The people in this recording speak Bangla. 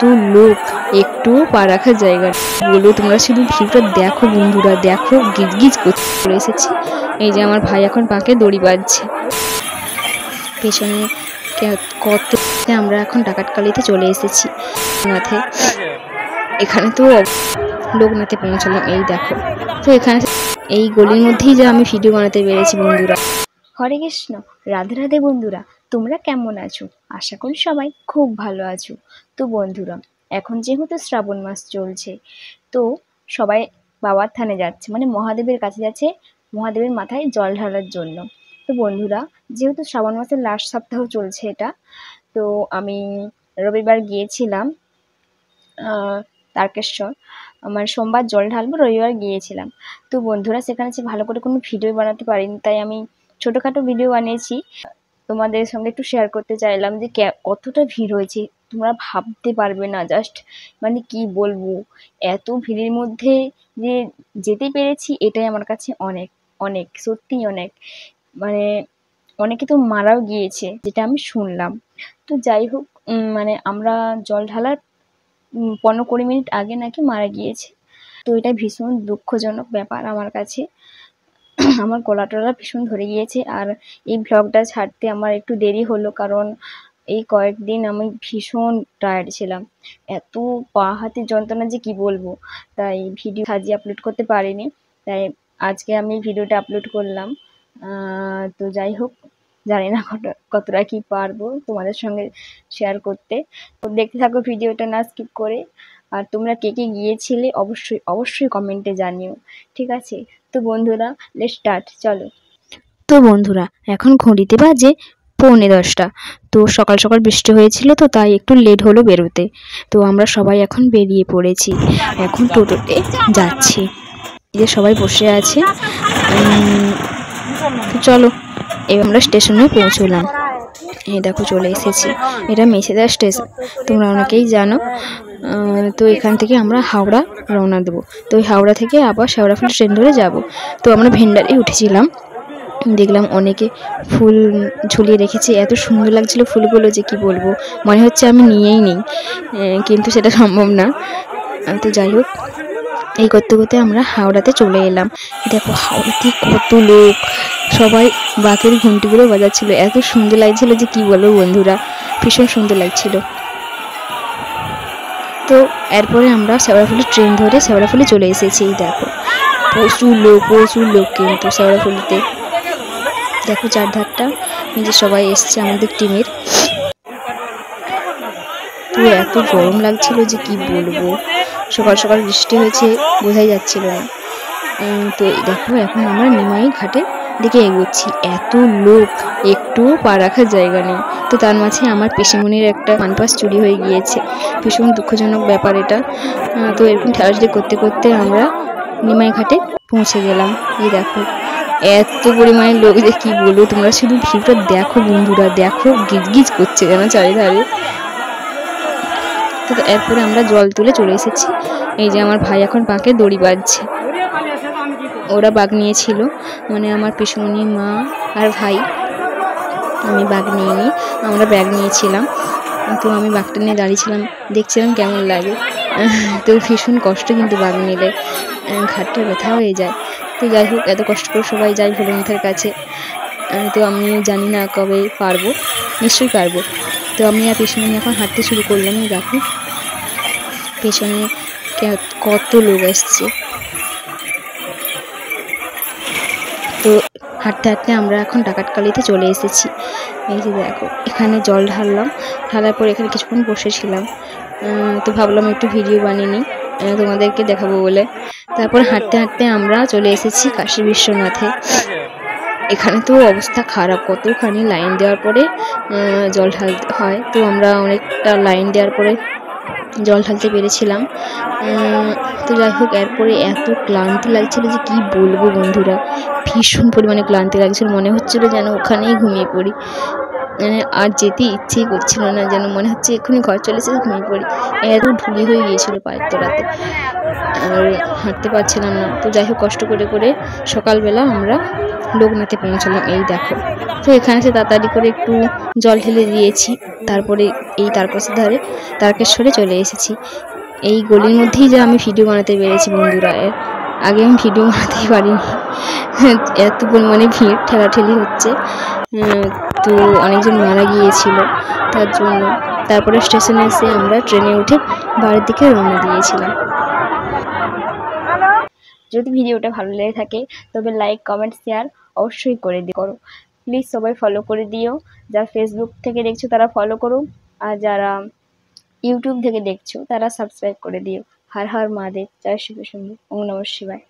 কত লোক, একটু পা রাখার জায়গা বলবো। তোমরা শুধু ভিড়টা দেখো বন্ধুরা, দেখো গিজগিজ করে এসেছি। এই যে আমার ভাই এখন পাকে দড়ি বাঁধছে, পেছনে কত। আমরা এখন ডাকাতকালিতে চলে এসেছি নাথে। এখানে তো লোকনাথে পৌঁছলাম, এই দেখো। তো এখানে এই গলির মধ্যেই যে আমি ভিডিও বানাতে পেরেছি বন্ধুরা। হরে কৃষ্ণ, রাধে রাধে বন্ধুরা, তোমরা কেমন আছো? আশা করি সবাই খুব ভালো আছো। তো বন্ধুরা, এখন যেহেতু শ্রাবণ মাস চলছে, তো সবাই বাবার থানে যাচ্ছে, মানে মহাদেবের কাছে যাচ্ছে, মহাদেবের মাথায় জল ঢালার জন্য। তো বন্ধুরা, যেহেতু শ্রাবণ মাসের লাস্ট সপ্তাহ চলছে এটা, তো আমি রবিবার গিয়েছিলাম তারকেশ্বর। আমার সোমবার জল ঢালবো, রবিবার গিয়েছিলাম। তো বন্ধুরা, সেখানে যে ভালো করে কোনো ভিডিও বানাতে পারিনি, তাই আমি ছোটোখাটো ভিডিও বানিয়েছি, তোমাদের সঙ্গে একটু শেয়ার করতে চাইলাম যে কতটা ভিড় হয়েছে। তোমরা ভাবতে পারবে না, জাস্ট মানে কি বলবো, এত ভিড়ের মধ্যে যে যেতে পেরেছি এটাই আমার কাছে অনেক অনেক, সত্যিই অনেক। মানে অনেকে তো মারাও গিয়েছে, যেটা আমি শুনলাম। তো যাই হোক, মানে আমরা জল ঢালার 15-20 মিনিট আগে নাকি মারা গিয়েছে। তো এটা ভীষণ দুঃখজনক ব্যাপার আমার কাছে। আমার গলা টলা ভীষণ ধরে গিয়েছে, আর এই ভ্লগটা ছাড়তে আমার একটু দেরি হলো, কারণ এই কয়েকদিন আমি ভীষণ টায়ার্ড ছিলাম, এত পা হাতের যন্ত্রণা যে কি বলবো। তাই ভিডিও সাজিয়ে আপলোড করতে পারিনি, তাই আজকে আমি ভিডিওটা আপলোড করলাম। তো যাই হোক, জানি না কতটা কি পারবো তোমাদের সঙ্গে শেয়ার করতে। তো দেখতে থাকো ভিডিওটা না স্কিপ করে। আর তোমরা কে কে গিয়েছিলে অবশ্যই অবশ্যই কমেন্টে জানিও, ঠিক আছে? তো বন্ধুরা, লেটস স্টার্ট, চলো। তো বন্ধুরা, এখন ঘড়িতে বাজে 9:45। তো সকাল সকাল বৃষ্টি হয়েছিল, তো তাই একটু লেট হলো বেরোতে। তো আমরা সবাই এখন বেরিয়ে পড়েছি, এখন টোটোতে যাচ্ছি। এই যে সবাই বসে আছে। তো চলো, এবার আমরা স্টেশনে পৌঁছলাম। এই দেখো চলে এসেছি, এটা মেছেদা স্টেশন, তোমরা অনেকেই জানো। তো এখান থেকে আমরা হাওড়া রওনা দেবো। তো ওই হাওড়া থেকে আবার শেওড়াফুলি ট্রেন ধরে যাব। তো আমরা ভেন্ডারে উঠেছিলাম, দেখলাম অনেকে ফুল ঝুলিয়ে রেখেছে, এত সুন্দর লাগছিল ফুলগুলো যে কি বলবো, মনে হচ্ছে আমি নিয়েই নিই, কিন্তু সেটা সম্ভব না। তো যাই হোক, এই করতে করতে আমরা হাওড়াতে চলে এলাম। দেখো হাওড়াতে কত লোক, সবাই বাকের ঘন্টিগুলো বাজাচ্ছিল, এত সুন্দর লাগছিল যে কি বলবো বন্ধুরা, ভীষণ সুন্দর লাগছিল। তো এরপরে আমরা শেওড়াফুলি ট্রেন ধরে শেওড়াফুলি চলে এসেছি। দেখো প্রচুর লোক কিন্তু শেওড়াফুলিতে। দেখো চারধারটা নিজে সবাই এসছে আমাদের টিমের। তো এত গরম লাগছিল যে কি বলবো, সকাল সকাল বৃষ্টি হয়েছে, বোঝাই যাচ্ছিল না। তো দেখো এখন আমরা নিমাই ঘাটের দিকে এগোচ্ছি, এত লোক, একটু পা রাখার জায়গা নেই। তো তার মাঝে আমার পিসিমণির একটা কানপাস চুরি হয়ে গিয়েছে, ভীষণ দুঃখজনক ব্যাপার এটা। তো এরকম ঠেলাঠেলি করতে করতে আমরা নিমাই ঘাটে পৌঁছে গেলাম। এই দেখো এত পরিমাণে লোক যে কি বলবো, তোমরা শুধু ভিড়টা দেখো বন্ধুরা, দেখো গিজগিজ করছে যেন চারিধারে। তো এরপরে আমরা জল তুলে চলে এসেছি। এই যে আমার ভাই এখন পাকে দড়ি বাঁধছে, ওরা বাঘ নিয়েছিল, মানে আমার পিসুমণি, মা আর ভাই। আমি বাঘ নিইনি, আমরা ব্যাগ নিয়েছিলাম। তো আমি বাঘটা নিয়ে দাঁড়িয়েছিলাম, দেখছিলাম কেমন লাগে। তো ভীষণ কষ্ট কিন্তু বাঘ নিলে, ঘাটটা ব্যথা হয়ে যায়। তো যাই হোক, এত কষ্ট করে সবাই যায় ভোলেনাথের কাছে। তো আমি জানি না কবে পারবো, নিশ্চয়ই পারবো। তো আমি আর পিছনে এখন হাঁটতে শুরু করলাম। দেখো পেছনে কত লোক আসছে। তো হাঁটতে হাঁটতে আমরা এখন ডাকাতকালিতে চলে এসেছি। এই যে দেখো, এখানে জল ঢাললাম, ঢালার পর এখানে কিছুক্ষণ বসেছিলাম। তো ভাবলাম একটু ভিডিও বানিয়ে নিই তোমাদেরকে দেখাবো বলে। তারপর হাঁটতে হাঁটতে আমরা চলে এসেছি কাশী বিশ্বনাথে। এখানে তো অবস্থা খারাপ, কতখানি লাইন দেওয়ার পরে জল ঢালতে হয়। তো আমরা অনেকটা লাইন দেওয়ার পরে জল ঢালতে পেরেছিলাম। তো যাই হোক, এরপরে এত ক্লান্তি লাগছিল যে কি বলবো বন্ধুরা, ভীষণ পরিমাণে ক্লান্তি লাগছিল, মনে হচ্ছিল যেন ওখানেই ঘুমিয়ে পড়ি। মানে আর যেতে ইচ্ছেই করছিল না, যেন মনে হচ্ছে এক্ষুনি ঘর চলে এসে ঘুমিয়ে পড়ি, এত ঢুলি হয়ে গিয়েছিল পায়ের তলাতে, আর হাঁটতে পারছিলাম না। তো যাই হোক, কষ্ট করে করে সকালবেলা আমরা লোকনাথে পৌঁছলাম। এই দেখো, তো এখানে সে তাড়াতাড়ি করে একটু জল ঢেলে দিয়েছি, তারপরে এই তারকাসের ধারে তারকেশ্বরে চলে এসেছি। এই গলির মধ্যেই যে আমি ভিডিও বানাতে পেরেছি বন্ধুরা, আগে আমি ভিডিও বানাতেই পারিনি। এত পরিমাণে ভিড়, ঠেলাঠেলি হচ্ছে, তো অনেকজন মারা গিয়েছিল তার জন্য। তারপরে স্টেশনে এসে আমরা ট্রেনে উঠে বাড়ির দিকে রওনা দিয়েছিলাম। যদি ভিডিওটা ভালো লেগে থাকে তবে লাইক, কমেন্ট, শেয়ার অবশ্যই করে করো। প্লিজ সবাই ফলো করে দিও। যারা ফেসবুক থেকে দেখছো তারা ফলো করো, আর যারা ইউটিউব থেকে দেখছো তারা সাবস্ক্রাইব করে দিও। হর হর মহাদেব, জয় শিব শম্ভু, ওম নমঃ শিবায়।